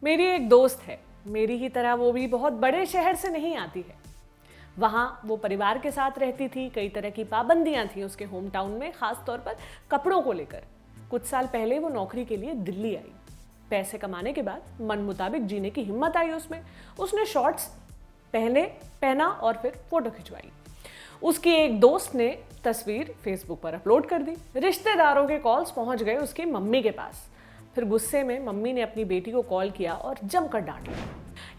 मेरी एक दोस्त है, मेरी ही तरह वो भी बहुत बड़े शहर से नहीं आती है। वहाँ वो परिवार के साथ रहती थी, कई तरह की पाबंदियां थी उसके होम टाउन में, खास तौर पर कपड़ों को लेकर। कुछ साल पहले वो नौकरी के लिए दिल्ली आई। पैसे कमाने के बाद मन मुताबिक जीने की हिम्मत आई उसमें। उसने शॉर्ट्स पहना और फिर फोटो खिंचवाई। उसकी एक दोस्त ने तस्वीर फेसबुक पर अपलोड कर दी। रिश्तेदारों के कॉल्स पहुंच गए उसकी मम्मी के पास। फिर गुस्से में मम्मी ने अपनी बेटी को कॉल किया और जमकर डांट लिया।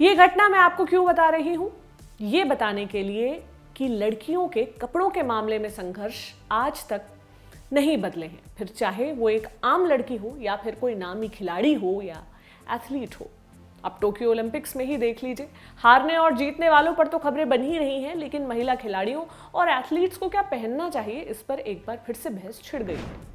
ये घटना मैं आपको क्यों बता रही हूँ? ये बताने के लिए कि लड़कियों के कपड़ों के मामले में संघर्ष आज तक नहीं बदले हैं, फिर चाहे वो एक आम लड़की हो या फिर कोई नामी खिलाड़ी हो या एथलीट हो। अब टोक्यो ओलंपिक्स में ही देख लीजिए, हारने और जीतने वालों पर तो खबरें बन ही रही हैं, लेकिन महिला खिलाड़ियों और एथलीट्स को क्या पहनना चाहिए, इस पर एक बार फिर से बहस छिड़ गई है।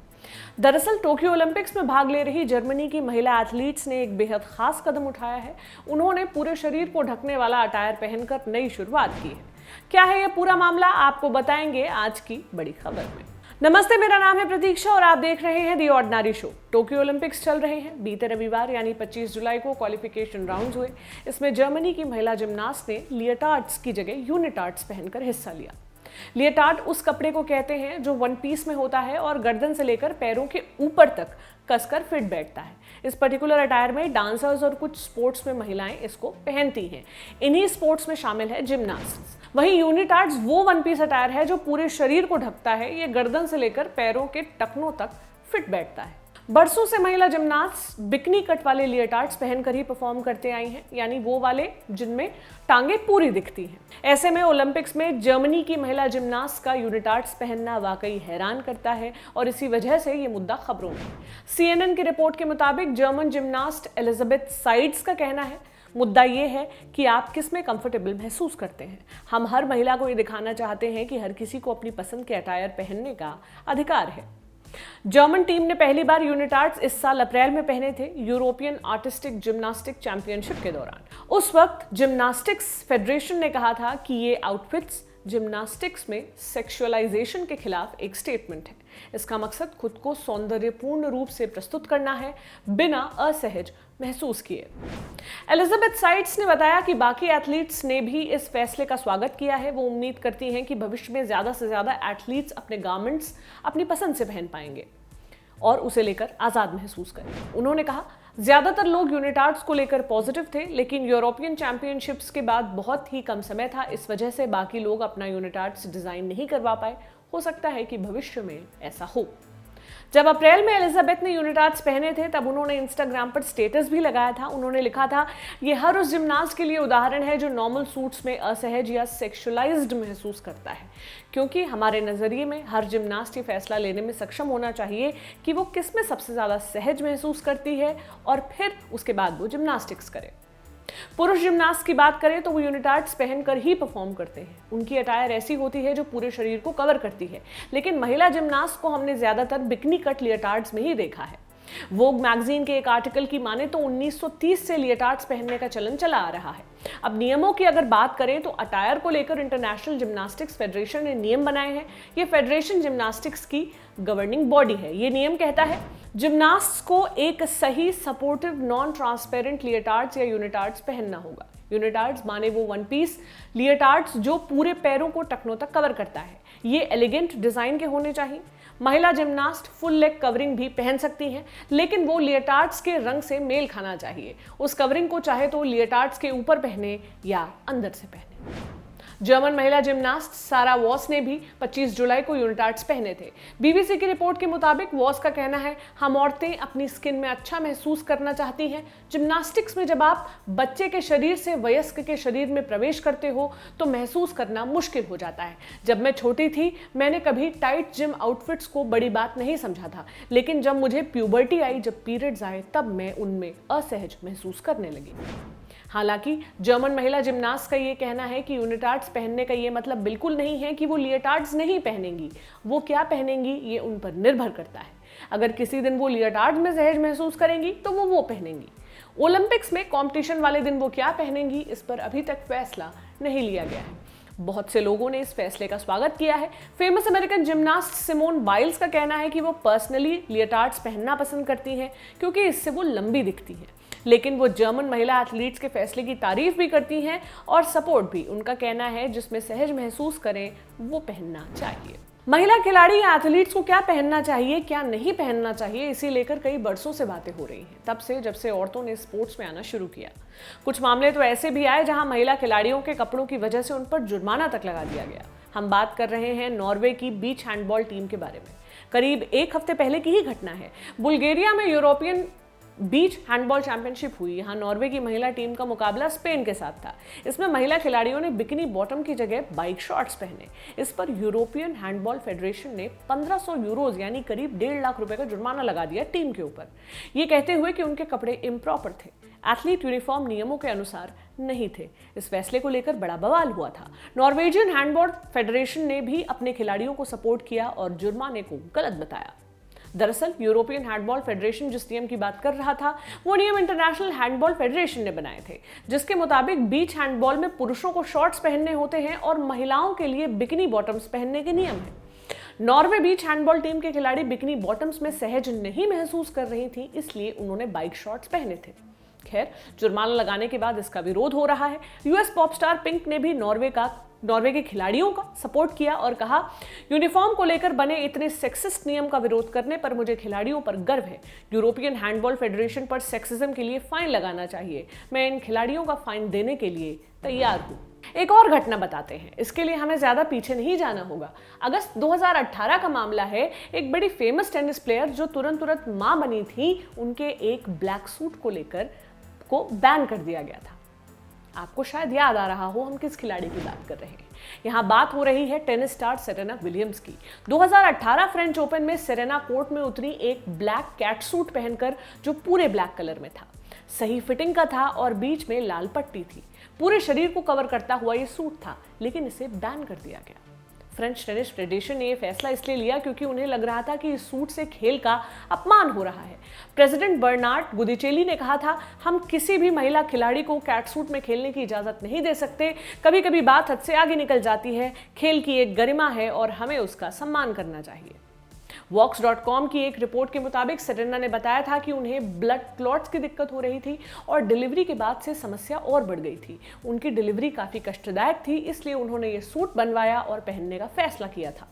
दरअसल टोक्यो ओलंपिक्स में भाग ले रही जर्मनी की महिला एथलीट्स ने एक बेहद खास कदम उठाया है। उन्होंने पूरे शरीर को ढकने वाला अटायर पहनकर नई शुरुआत की है। क्या है यह पूरा मामला, आपको बताएंगे आज की बड़ी खबर में। नमस्ते, मेरा नाम है प्रतीक्षा और आप देख रहे हैं दी ऑर्डिनरी शो। टोक्यो ओलंपिक्स चल रहे हैं। बीते रविवार यानी 25 जुलाई को क्वालिफिकेशन राउंड्स हुए। इसमें जर्मनी की महिला जिम्नास्ट ने लिएटार्ड्स की जगह यूनिटार्ड्स पहनकर हिस्सा लिया। लिएटार्ड उस कपड़े को कहते हैं जो वन पीस में होता है और गर्दन से लेकर पैरों के ऊपर तक कसकर फिट बैठता है। इस पर्टिकुलर अटायर में डांसर्स और कुछ स्पोर्ट्स में महिलाएं इसको पहनती हैं। इन्हीं स्पोर्ट्स में शामिल है जिम्नास्टिक्स। वहीं यूनिटार्ड्स वो वन पीस अटायर है जो पूरे शरीर को ढकता है। ये गर्दन से लेकर पैरों के टखनों तक फिट बैठता है। बरसों से महिला जिम्नास्ट बिकनी कट वाले लिएटार्ड्स पहनकर ही परफॉर्म करते आई हैं, यानी वो वाले जिनमें टांगे पूरी दिखती हैं। ऐसे में ओलंपिक्स में जर्मनी की महिला जिम्नास्ट का यूनिटार्ड्स पहनना वाकई हैरान करता है और इसी वजह से ये मुद्दा खबरों में। CNN की रिपोर्ट के मुताबिक जर्मन जिम्नास्ट एलिजाबेथ साइड्स का कहना है, मुद्दा ये है कि आप किस में कंफर्टेबल महसूस करते हैं। हम हर महिला को ये दिखाना चाहते हैं कि हर किसी को अपनी पसंद के अटायर पहनने का अधिकार है। जर्मन टीम ने पहली बार यूनिटार्ड्स इस साल अप्रैल में पहने थे, यूरोपियन आर्टिस्टिक जिम्नास्टिक चैंपियनशिप के दौरान। उस वक्त जिम्नास्टिक्स फेडरेशन ने कहा था कि ये आउटफिट्स जिम्नास्टिक्स में सेक्सुअलाइजेशन के खिलाफ एक स्टेटमेंट है। इसका मकसद खुद को सौंदर्यपूर्ण रूप से प्रस्तुत करना है, बिना असहज महसूस किए। एलिजाबेथ साइड्स ने बताया कि बाकी एथलीट्स ने भी इस फैसले का स्वागत किया है। वो उम्मीद करती हैं कि भविष्य में ज्यादा से ज्यादा एथलीट्स अपने गारमेंट्स अपनी पसंद से पहन पाएंगे और उसे लेकर आजाद महसूस करें। उन्होंने कहा, ज्यादातर लोग यूनिटार्ड्स को लेकर पॉजिटिव थे, लेकिन यूरोपियन चैंपियनशिप्स के बाद बहुत ही कम समय था, इस वजह से बाकी लोग अपना यूनिटार्ड्स डिजाइन नहीं करवा पाए। हो सकता है कि भविष्य में ऐसा हो। जब अप्रैल में एलिजाबेथ ने यूनिटार्ड्स पहने थे तब उन्होंने इंस्टाग्राम पर स्टेटस भी लगाया था। उन्होंने लिखा था, ये हर उस जिम्नास्ट के लिए उदाहरण है जो नॉर्मल सूट्स में असहज या सेक्सुअलाइज्ड महसूस करता है, क्योंकि हमारे नजरिए में हर जिम्नास्ट ये फैसला लेने में सक्षम होना चाहिए कि वो किस में सबसे ज्यादा सहज महसूस करती है और फिर उसके बाद वो जिम्नास्टिक्स करे। पुरुष जिम्नास्ट की बात करें तो वो यूनिटार्ड्स पहनकर ही परफॉर्म करते हैं। उनकी अटायर ऐसी होती है जो पूरे शरीर को कवर करती है, लेकिन महिला जिम्नास्ट को हमने ज्यादातर बिकनी कट लिएटार्ड्स में ही देखा है। वोग मैगजीन के एक आर्टिकल की माने तो 1930 से लिएटार्ड्स पहनने का चलन चला आ रहा है। अब नियमों की अगर बात करें तो अटायर को लेकर इंटरनेशनल जिम्नास्टिक्स फेडरेशन ने नियम बनाए हैं। ये फेडरेशन जिम्नास्टिक्स की गवर्निंग बॉडी है। ये नियम कहता है, जिम्नास्ट्स को एक सही सपोर्टिव नॉन ट्रांसपेरेंट लिएटार्ड्स या यूनिटार्ड्स पहनना होगा। यूनिटार्ड्स माने वो वन पीस लिएटार्ड्स जो पूरे पैरों को टखनों तक कवर करता है। ये एलिगेंट डिजाइन के होने चाहिए। महिला जिम्नास्ट फुल लेग कवरिंग भी पहन सकती हैं, लेकिन वो लिएटार्ड्स के रंग से मेल खाना चाहिए। उस कवरिंग को चाहे तो लिएटार्ड्स के ऊपर पहने या अंदर से पहने। जर्मन महिला जिम्नास्ट सारा वॉस ने भी 25 जुलाई को यूनिटार्ड्स पहने थे। BBC की रिपोर्ट के मुताबिक वॉस का कहना है, हम औरतें अपनी स्किन में अच्छा महसूस करना चाहती हैं। जिम्नास्टिक्स में जब आप बच्चे के शरीर से वयस्क के शरीर में प्रवेश करते हो तो महसूस करना मुश्किल हो जाता है। जब मैं छोटी थी मैंने कभी टाइट जिम आउटफिट्स को बड़ी बात नहीं समझा था, लेकिन जब मुझे प्यूबर्टी आई, जब पीरियड्स आए, तब मैं उनमें असहज महसूस करने लगी। हालांकि जर्मन महिला जिम्नास्ट का ये कहना है कि यूनिटार्ड्स पहनने का ये मतलब बिल्कुल नहीं है कि वो लिएटार्ड्स नहीं पहनेंगी। वो क्या पहनेंगी ये उन पर निर्भर करता है। अगर किसी दिन वो लिएटार्ड्स में सहज महसूस करेंगी तो वो पहनेंगी। ओलंपिक्स में कंपटीशन वाले दिन वो क्या पहनेंगी, इस पर अभी तक फैसला नहीं लिया गया है। बहुत से लोगों ने इस फैसले का स्वागत किया है। Famous American gymnast Simone Biles का कहना है कि वो पर्सनली लिएटार्ड्स पहनना पसंद करती हैं क्योंकि इससे वो लंबी दिखती हैं। लेकिन वो जर्मन महिला एथलीट्स के फैसले की तारीफ भी करती हैं और सपोर्ट भी। उनका कहना है जिसमें सहज महसूस करें वो पहनना चाहिए। महिला खिलाड़ी या एथलीट्स को क्या पहनना चाहिए, क्या नहीं पहनना चाहिए, इसी लेकर कई बरसों से बातें हो रही हैं, तब से जब से औरतों ने स्पोर्ट्स में आना शुरू किया। कुछ मामले तो ऐसे भी आए जहां महिला खिलाड़ियों के कपड़ों की वजह से उन पर जुर्माना तक लगा दिया गया। हम बात कर रहे हैं नॉर्वे की बीच हैंडबॉल टीम के बारे में। करीब एक हफ्ते पहले की ही घटना है। बुल्गारिया में यूरोपियन बीच हैंडबॉल चैंपियनशिप हुई। यहाँ नॉर्वे की महिला टीम का मुकाबला स्पेन के साथ था। इसमें महिला खिलाड़ियों ने बिकिनी बॉटम की जगह बाइक शॉर्ट्स पहने। इस पर यूरोपियन हैंडबॉल फेडरेशन ने 1500 यूरोज यानी करीब 1.5 लाख रुपए का जुर्माना लगा दिया टीम के ऊपर, ये कहते हुए कि उनके कपड़े इम्प्रॉपर थे, एथलीट यूनिफॉर्म नियमों के अनुसार नहीं थे। इस फैसले को लेकर बड़ा बवाल हुआ था। नॉर्वेजियन हैंडबॉल फेडरेशन ने भी अपने खिलाड़ियों को सपोर्ट किया और जुर्माने को गलत बताया। दरअसल यूरोपियन हैंडबॉल फेडरेशन जिस नियम की बात कर रहा था वो नियम इंटरनेशनल हैंडबॉल फेडरेशन ने बनाए थे, जिसके मुताबिक बीच हैंडबॉल में पुरुषों को शॉर्ट्स पहनने होते हैं और महिलाओं के लिए बिकिनी बॉटम्स पहनने के नियम हैं। नॉर्वे बीच हैंडबॉल टीम के खिलाड़ी बिकिनी बॉटम्स में सहज नहीं महसूस कर रही थी, इसलिए उन्होंने बाइक शॉर्ट्स पहने थे। खैर, जुर्माना लगाने के बाद इसका विरोध हो रहा है। यूएस पॉप स्टार पिंक ने भी नॉर्वे के खिलाड़ियों का सपोर्ट किया और कहा, यूनिफॉर्म को लेकर बने इतने सेक्सिस्ट नियम का विरोध करने पर मुझे खिलाड़ियों पर गर्व है। यूरोपियन हैंडबॉल फेडरेशन पर सेक्सिज्म के लिए फाइन लगाना चाहिए। मैं इन खिलाड़ियों का फाइन देने के लिए तैयार हूं। एक और घटना बताते हैं, इसके लिए हमें ज्यादा पीछे नहीं जाना होगा। अगस्त 2018 का मामला है। एक बड़ी फेमस टेनिस प्लेयर जो तुरंत मां बनी थी, उनके एक ब्लैक सूट को लेकर को बैन कर दिया गया था। आपको शायद याद आ रहा हो हम किस खिलाड़ी की बात कर रहे हैं। यहां बात हो रही है टेनिस स्टार सेरेना विलियम्स की। 2018 फ्रेंच ओपन में सेरेना कोर्ट में उतरी एक ब्लैक कैट सूट पहनकर, जो पूरे ब्लैक कलर में था, सही फिटिंग का था और बीच में लाल पट्टी थी। पूरे शरीर को कवर करता हुआ ये सूट था, लेकिन इसे बैन कर दिया गया। फ्रेंच टेनिस फेडरेशन ने यह फैसला इसलिए लिया क्योंकि उन्हें लग रहा था कि इस सूट से खेल का अपमान हो रहा है। प्रेसिडेंट बर्नार्ड गुदिचेली ने कहा था, हम किसी भी महिला खिलाड़ी को कैट सूट में खेलने की इजाजत नहीं दे सकते। कभी कभी बात हद से आगे निकल जाती है। खेल की एक गरिमा है और हमें उसका सम्मान करना चाहिए। Vox.com की एक रिपोर्ट के मुताबिक सेरेना ने बताया था कि उन्हें ब्लड क्लॉट्स की दिक्कत हो रही थी और डिलीवरी के बाद से समस्या और बढ़ गई थी। उनकी डिलीवरी काफी कष्टदायक थी, इसलिए उन्होंने ये सूट बनवाया और पहनने का फैसला किया था।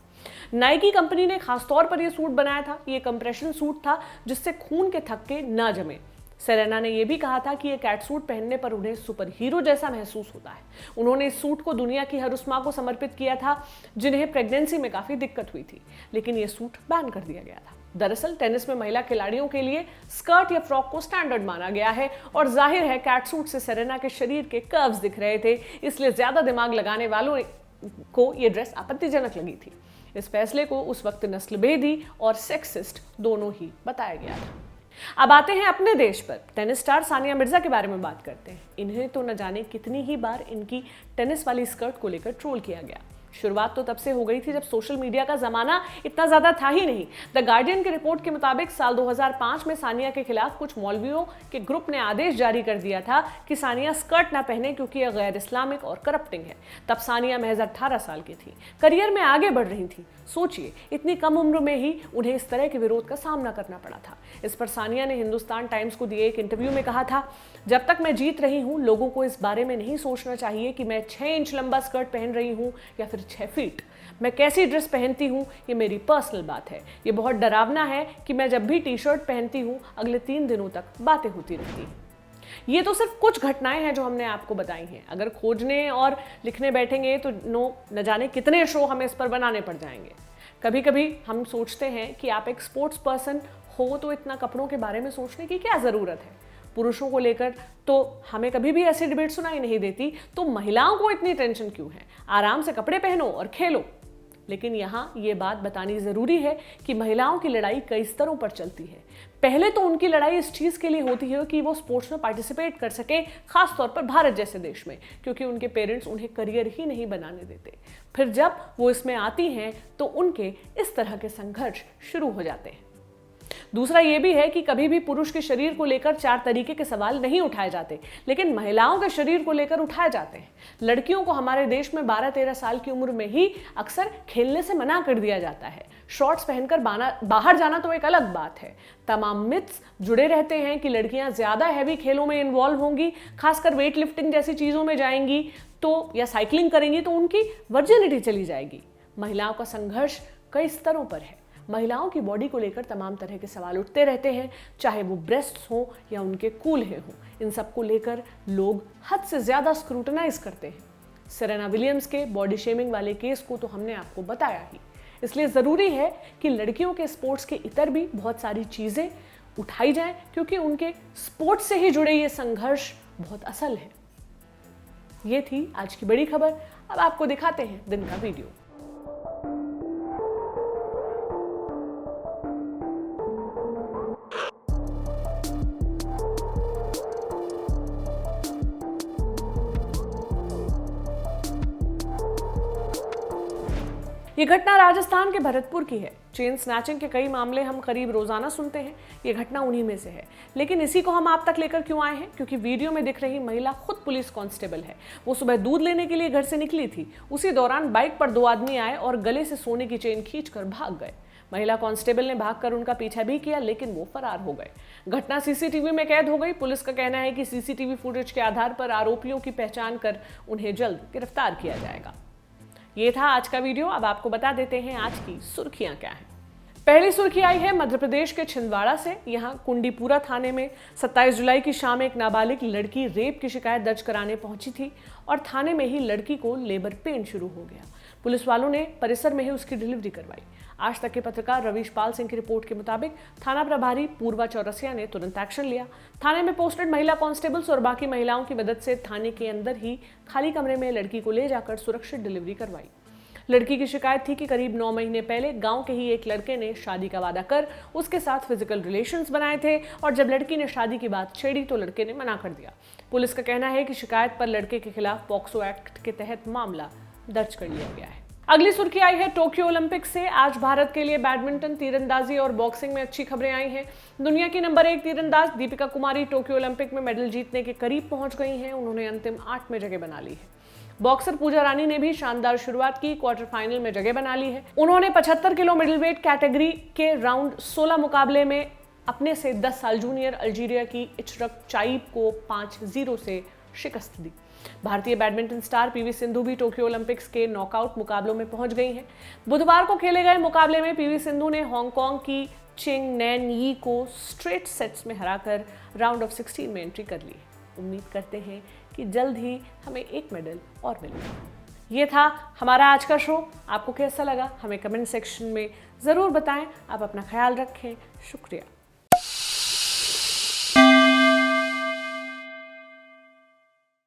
नाइकी कंपनी ने खासतौर पर यह सूट बनाया था। ये कंप्रेशन सूट था जिससे खून के थक्के न जमे। सेरेना ने यह भी कहा था कि ये कैट सूट पहनने पर उन्हें सुपर हीरो जैसा महसूस होता है। उन्होंने इस सूट को दुनिया की हर उस मां को समर्पित किया था जिन्हें प्रेगनेंसी में काफी दिक्कत हुई थी, लेकिन ये सूट बैन कर दिया गया था। दरअसल टेनिस में महिला खिलाड़ियों के लिए स्कर्ट या फ्रॉक को स्टैंडर्ड माना गया है और जाहिर है कैट सूट से सेरेना के शरीर के कर्व्स दिख रहे थे, इसलिए ज्यादा दिमाग लगाने वालों को यह ड्रेस आपत्तिजनक लगी थी। इस फैसले को उस वक्त नस्लभेदी और सेक्सिस्ट दोनों ही बताया गया था। अब आते हैं अपने देश पर। टेनिस स्टार सानिया मिर्जा के बारे में बात करते हैं। इन्हें तो न जाने कितनी ही बार इनकी टेनिस वाली स्कर्ट को लेकर ट्रोल किया गया। शुरुआत तो तब से हो गई थी जब सोशल मीडिया का जमाना इतना ज्यादा था ही नहीं। द गार्डियन की रिपोर्ट के मुताबिक साल 2005 में सानिया के खिलाफ कुछ मौलवियों के ग्रुप ने आदेश जारी कर दिया था कि सानिया स्कर्ट ना पहने क्योंकि यह गैर इस्लामिक और करप्टिंग है। तब सानिया महज 18 साल की थी, करियर में आगे बढ़ रही थी। सोचिए, इतनी कम उम्र में ही उन्हें इस तरह के विरोध का सामना करना पड़ा था। इस पर सानिया ने हिंदुस्तान टाइम्स को दिए एक इंटरव्यू में कहा था, जब तक मैं जीत रही हूं लोगों को इस बारे में नहीं सोचना चाहिए कि मैं 6 इंच लंबा स्कर्ट पहन रही हूं या फिर 6 फीट। मैं कैसी ड्रेस पहनती हूं ये मेरी पर्सनल बात है। ये बहुत डरावना है कि मैं जब भी टी शर्ट पहनती हूं अगले 3 दिनों तक बातें होती रहती हैं। ये तो सिर्फ कुछ घटनाएं हैं जो हमने आपको बताई हैं। अगर खोजने और लिखने बैठेंगे तो न जाने कितने शो हमें इस पर बनाने पड़ जाएंगे। कभी कभी हम सोचते हैं कि आप एक स्पोर्ट्स पर्सन हो तो इतना कपड़ों के बारे में सोचने की क्या ज़रूरत है। पुरुषों को लेकर तो हमें कभी भी ऐसी डिबेट सुनाई नहीं देती, तो महिलाओं को इतनी टेंशन क्यों है? आराम से कपड़े पहनो और खेलो। लेकिन यहाँ ये बात बतानी ज़रूरी है कि महिलाओं की लड़ाई कई स्तरों पर चलती है। पहले तो उनकी लड़ाई इस चीज़ के लिए होती है कि वो स्पोर्ट्स में पार्टिसिपेट कर सके, खास तौर पर भारत जैसे देश में, क्योंकि उनके पेरेंट्स उन्हें करियर ही नहीं बनाने देते। फिर जब वो इसमें आती हैं तो उनके इस तरह के संघर्ष शुरू हो जाते हैं। दूसरा ये भी है कि कभी भी पुरुष के शरीर को लेकर 4 तरीके के सवाल नहीं उठाए जाते, लेकिन महिलाओं के शरीर को लेकर उठाए जाते हैं। लड़कियों को हमारे देश में 12-13 साल की उम्र में ही अक्सर खेलने से मना कर दिया जाता है। शॉर्ट्स पहनकर बाहर जाना तो एक अलग बात है। तमाम मिथ्स जुड़े रहते हैं कि लड़कियां ज्यादा हैवी खेलों में इन्वॉल्व होंगी, खासकर वेट लिफ्टिंग जैसी चीजों में जाएंगी तो या साइकिलिंग करेंगी तो उनकी वर्जिनिटी चली जाएगी। महिलाओं का संघर्ष कई स्तरों पर है। महिलाओं की बॉडी को लेकर तमाम तरह के सवाल उठते रहते हैं, चाहे वो ब्रेस्ट्स हो या उनके कूल्हे हों। इन सब को लेकर लोग हद से ज्यादा स्क्रूटनाइज करते हैं। सेरेना विलियम्स के बॉडी शेमिंग वाले केस को तो हमने आपको बताया ही, इसलिए जरूरी है कि लड़कियों के स्पोर्ट्स के इतर भी बहुत सारी चीजें उठाई जाएं, क्योंकि उनके स्पोर्ट्स से ही जुड़े ये संघर्ष बहुत असल है। ये थी आज की बड़ी खबर। अब आपको दिखाते हैं दिन का वीडियो। ये घटना राजस्थान के भरतपुर की है। चेन स्नैचिंग के कई मामले हम करीब रोजाना सुनते हैं, ये घटना उन्हीं में से है। लेकिन इसी को हम आप तक लेकर क्यों आए हैं? क्योंकि वीडियो में दिख रही महिला खुद पुलिस कांस्टेबल है। वो सुबह दूध लेने के लिए घर से निकली थी। उसी दौरान बाइक पर 2 आदमी आए और गले से सोने की चेन खींचकर भाग गए। महिला कांस्टेबल ने भागकर उनका पीछा भी किया, लेकिन वो फरार हो गए। घटना सीसीटीवी में कैद हो गई। पुलिस का कहना है कि सीसीटीवी फुटेज के आधार पर आरोपियों की पहचान कर उन्हें जल्द गिरफ्तार किया जाएगा। ये था आज का वीडियो। अब आपको बता देते हैं आज की सुर्खियां क्या हैं। पहली सुर्खी आई है मध्य प्रदेश के छिंदवाड़ा से। यहां कुंडीपुरा थाने में 27 जुलाई की शाम एक नाबालिग लड़की रेप की शिकायत दर्ज कराने पहुंची थी और थाने में ही लड़की को लेबर पेन शुरू हो गया। पुलिस वालों ने परिसर में ही उसकी डिलीवरी करवाई। आज तक के पत्रकार रवीश पाल सिंह की रिपोर्ट के मुताबिक थाना प्रभारी पूर्वा चौरसिया ने तुरंत एक्शन लिया। थाने में पोस्टेड महिला कांस्टेबल्स और बाकी महिलाओं की मदद से थाने के अंदर ही खाली कमरे में लड़की को ले जाकर सुरक्षित डिलीवरी करवाई। लड़की की शिकायत थी कि करीब 9 महीने पहले गांव के ही एक लड़के ने शादी का वादा कर उसके साथ फिजिकल रिलेशंस बनाए थे और जब लड़की ने शादी की बात छेड़ी तो लड़के ने मना कर दिया। पुलिस का कहना है कि शिकायत पर लड़के के खिलाफ पॉक्सो एक्ट के तहत मामला दर्ज कर लिया गया है। अगली सुर्खी आई है टोक्यो ओलंपिक से। आज भारत के लिए बैडमिंटन, तीरंदाजी और बॉक्सिंग में अच्छी खबरें आई हैं। दुनिया की नंबर 1 तीरंदाज दीपिका कुमारी टोक्यो ओलंपिक में मेडल जीतने के करीब पहुंच गई हैं। उन्होंने अंतिम 8 में जगह बना ली है। बॉक्सर पूजा रानी ने भी शानदार शुरुआत की, क्वार्टर फाइनल में जगह बना ली है। उन्होंने 75 किलो मिडिलवेट कैटेगरी के राउंड 16 मुकाबले में अपने से 10 साल जूनियर अल्जीरिया की इशरक चाइब को 5-0 से शिकस्त दी। भारतीय बैडमिंटन स्टार पीवी सिंधु भी टोक्यो ओलंपिक्स के नॉकआउट मुकाबलों में पहुंच गई हैं। बुधवार को खेले गए मुकाबले में पीवी सिंधु ने हांगकांग की चिंग नैन यी को स्ट्रेट सेट्स में हराकर राउंड ऑफ 16 में एंट्री कर ली। उम्मीद करते हैं कि जल्द ही हमें एक मेडल और मिलेगा। ये था हमारा आज का शो। आपको कैसा लगा हमें कमेंट सेक्शन में ज़रूर बताएं। आप अपना ख्याल रखें। शुक्रिया।